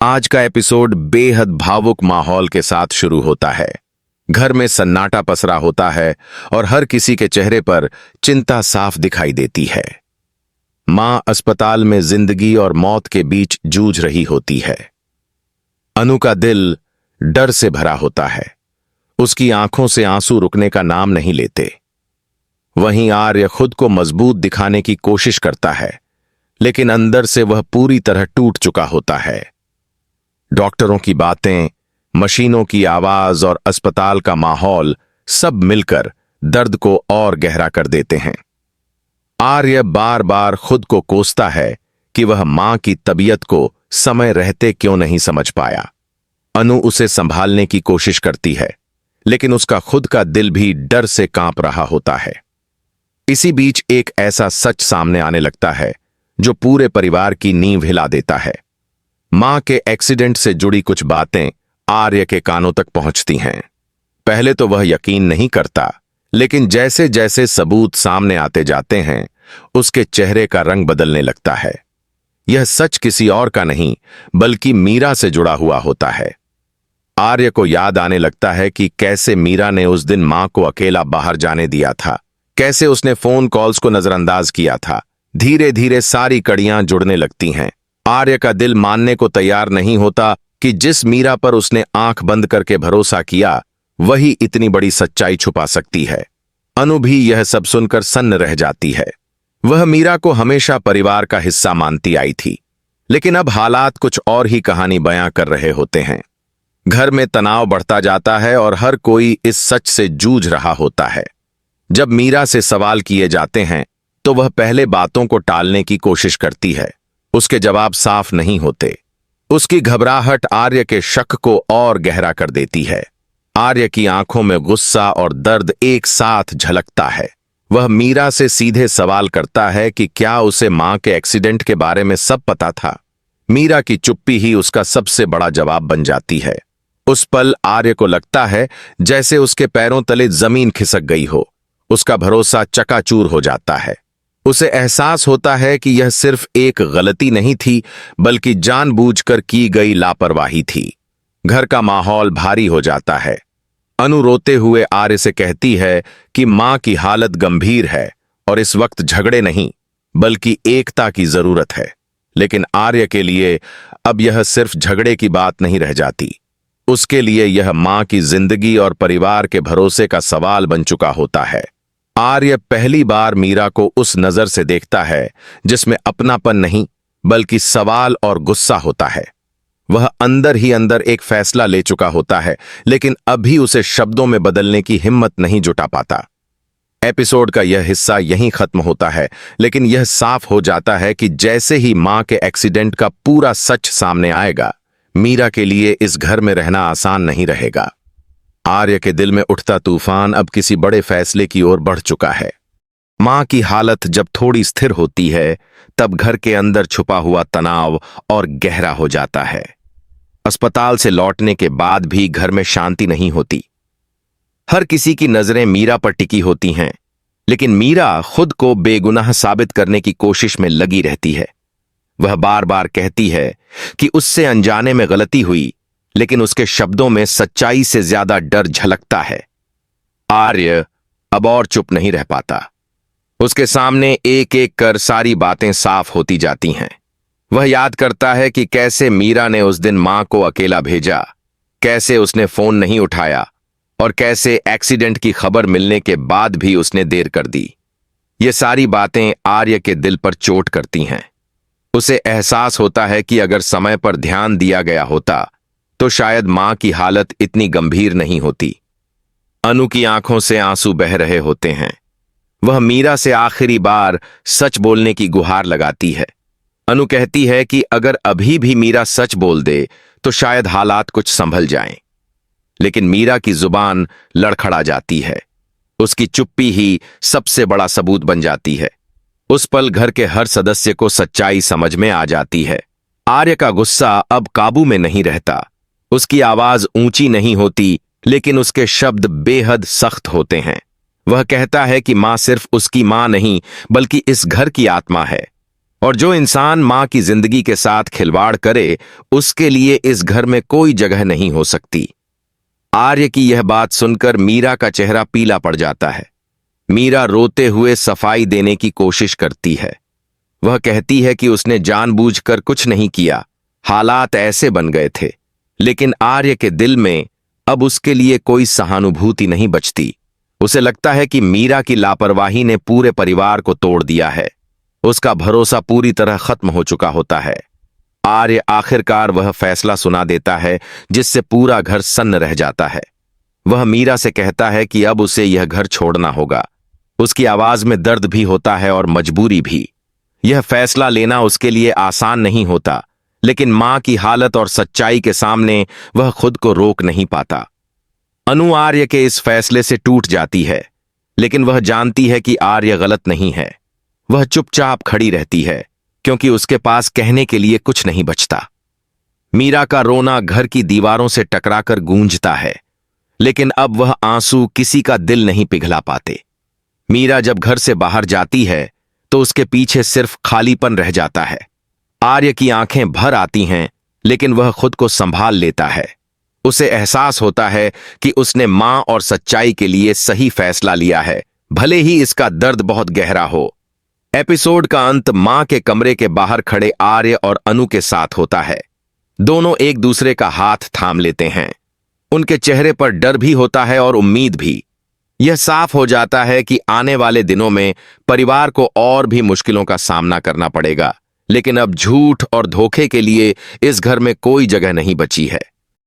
आज का एपिसोड बेहद भावुक माहौल के साथ शुरू होता है। घर में सन्नाटा पसरा होता है और हर किसी के चेहरे पर चिंता साफ दिखाई देती है। मां अस्पताल में जिंदगी और मौत के बीच जूझ रही होती है। अनु का दिल डर से भरा होता है। उसकी आंखों से आंसू रुकने का नाम नहीं लेते। वहीं आर्य खुद को मजबूत दिखाने की कोशिश करता है, लेकिन अंदर से वह पूरी तरह टूट चुका होता है। डॉक्टरों की बातें, मशीनों की आवाज और अस्पताल का माहौल सब मिलकर दर्द को और गहरा कर देते हैं। आर्य बार बार खुद को कोसता है कि वह मां की तबीयत को समय रहते क्यों नहीं समझ पाया। अनु उसे संभालने की कोशिश करती है, लेकिन उसका खुद का दिल भी डर से कांप रहा होता है। इसी बीच एक ऐसा सच सामने आने लगता है जो पूरे परिवार की नींव हिला देता है। मां के एक्सीडेंट से जुड़ी कुछ बातें आर्य के कानों तक पहुंचती हैं। पहले तो वह यकीन नहीं करता, लेकिन जैसे जैसे सबूत सामने आते जाते हैं, उसके चेहरे का रंग बदलने लगता है। यह सच किसी और का नहीं, बल्कि मीरा से जुड़ा हुआ होता है। आर्य को याद आने लगता है कि कैसे मीरा ने उस दिन मां को अकेला बाहर जाने दिया था, कैसे उसने फोन कॉल्स को नजरअंदाज किया था। धीरे धीरे सारी कड़ियां जुड़ने लगती हैं। आर्य का दिल मानने को तैयार नहीं होता कि जिस मीरा पर उसने आंख बंद करके भरोसा किया, वही इतनी बड़ी सच्चाई छुपा सकती है। अनु भी यह सब सुनकर सन्न रह जाती है। वह मीरा को हमेशा परिवार का हिस्सा मानती आई थी, लेकिन अब हालात कुछ और ही कहानी बयां कर रहे होते हैं। घर में तनाव बढ़ता जाता है और हर कोई इस सच से जूझ रहा होता है। जब मीरा से सवाल किए जाते हैं, तो वह पहले बातों को टालने की कोशिश करती है। उसके जवाब साफ नहीं होते। उसकी घबराहट आर्य के शक को और गहरा कर देती है। आर्य की आंखों में गुस्सा और दर्द एक साथ झलकता है। वह मीरा से सीधे सवाल करता है कि क्या उसे मां के एक्सीडेंट के बारे में सब पता था। मीरा की चुप्पी ही उसका सबसे बड़ा जवाब बन जाती है। उस पल आर्य को लगता है जैसे उसके पैरों तले जमीन खिसक गई हो। उसका भरोसा चकाचूर हो जाता है। उसे एहसास होता है कि यह सिर्फ एक गलती नहीं थी, बल्कि जानबूझकर की गई लापरवाही थी। घर का माहौल भारी हो जाता है। अनु रोते हुए आर्य से कहती है कि मां की हालत गंभीर है और इस वक्त झगड़े नहीं, बल्कि एकता की जरूरत है। लेकिन आर्य के लिए अब यह सिर्फ झगड़े की बात नहीं रह जाती। उसके लिए यह मां की जिंदगी और परिवार के भरोसे का सवाल बन चुका होता है। आर्य पहली बार मीरा को उस नजर से देखता है जिसमें अपनापन नहीं, बल्कि सवाल और गुस्सा होता है। वह अंदर ही अंदर एक फैसला ले चुका होता है, लेकिन अभी उसे शब्दों में बदलने की हिम्मत नहीं जुटा पाता। एपिसोड का यह हिस्सा यहीं खत्म होता है, लेकिन यह साफ हो जाता है कि जैसे ही मां के एक्सीडेंट का पूरा सच सामने आएगा, मीरा के लिए इस घर में रहना आसान नहीं रहेगा। आर्य के दिल में उठता तूफान अब किसी बड़े फैसले की ओर बढ़ चुका है। मां की हालत जब थोड़ी स्थिर होती है, तब घर के अंदर छुपा हुआ तनाव और गहरा हो जाता है। अस्पताल से लौटने के बाद भी घर में शांति नहीं होती। हर किसी की नजरें मीरा पर टिकी होती हैं, लेकिन मीरा खुद को बेगुनाह साबित करने की कोशिश में लगी रहती है। वह बार बार कहती है कि उससे अनजाने में गलती हुई, लेकिन उसके शब्दों में सच्चाई से ज्यादा डर झलकता है। आर्य अब और चुप नहीं रह पाता। उसके सामने एक एक कर सारी बातें साफ होती जाती हैं। वह याद करता है कि कैसे मीरा ने उस दिन मां को अकेला भेजा, कैसे उसने फोन नहीं उठाया और कैसे एक्सीडेंट की खबर मिलने के बाद भी उसने देर कर दी। ये सारी बातें आर्य के दिल पर चोट करती हैं। उसे एहसास होता है कि अगर समय पर ध्यान दिया गया होता तो शायद मां की हालत इतनी गंभीर नहीं होती। अनु की आंखों से आंसू बह रहे होते हैं। वह मीरा से आखिरी बार सच बोलने की गुहार लगाती है। अनु कहती है कि अगर अभी भी मीरा सच बोल दे तो शायद हालात कुछ संभल जाएं। लेकिन मीरा की जुबान लड़खड़ा जाती है। उसकी चुप्पी ही सबसे बड़ा सबूत बन जाती है। उस पल घर के हर सदस्य को सच्चाई समझ में आ जाती है। आर्य का गुस्सा अब काबू में नहीं रहता। उसकी आवाज ऊंची नहीं होती, लेकिन उसके शब्द बेहद सख्त होते हैं। वह कहता है कि मां सिर्फ उसकी मां नहीं, बल्कि इस घर की आत्मा है। और जो इंसान मां की जिंदगी के साथ खिलवाड़ करे, उसके लिए इस घर में कोई जगह नहीं हो सकती। आर्य की यह बात सुनकर मीरा का चेहरा पीला पड़ जाता है। मीरा रोते हुए सफाई देने की कोशिश करती है। वह कहती है कि उसने जानबूझकर कुछ नहीं किया, हालात ऐसे बन गए थे। लेकिन आर्य के दिल में अब उसके लिए कोई सहानुभूति नहीं बचती। उसे लगता है कि मीरा की लापरवाही ने पूरे परिवार को तोड़ दिया है। उसका भरोसा पूरी तरह खत्म हो चुका होता है। आर्य आखिरकार वह फैसला सुना देता है जिससे पूरा घर सन्न रह जाता है। वह मीरा से कहता है कि अब उसे यह घर छोड़ना होगा। उसकी आवाज में दर्द भी होता है और मजबूरी भी। यह फैसला लेना उसके लिए आसान नहीं होता, लेकिन मां की हालत और सच्चाई के सामने वह खुद को रोक नहीं पाता। अनु आर्य के इस फैसले से टूट जाती है, लेकिन वह जानती है कि आर्य गलत नहीं है। वह चुपचाप खड़ी रहती है, क्योंकि उसके पास कहने के लिए कुछ नहीं बचता। मीरा का रोना घर की दीवारों से टकराकर गूंजता है, लेकिन अब वह आंसू किसी का दिल नहीं पिघला पाते। मीरा जब घर से बाहर जाती है तो उसके पीछे सिर्फ खालीपन रह जाता है। आर्य की आंखें भर आती हैं, लेकिन वह खुद को संभाल लेता है। उसे एहसास होता है कि उसने मां और सच्चाई के लिए सही फैसला लिया है, भले ही इसका दर्द बहुत गहरा हो। एपिसोड का अंत मां के कमरे के बाहर खड़े आर्य और अनु के साथ होता है। दोनों एक दूसरे का हाथ थाम लेते हैं। उनके चेहरे पर डर भी होता है और उम्मीद भी। यह साफ हो जाता है कि आने वाले दिनों में परिवार को और भी मुश्किलों का सामना करना पड़ेगा, लेकिन अब झूठ और धोखे के लिए इस घर में कोई जगह नहीं बची है।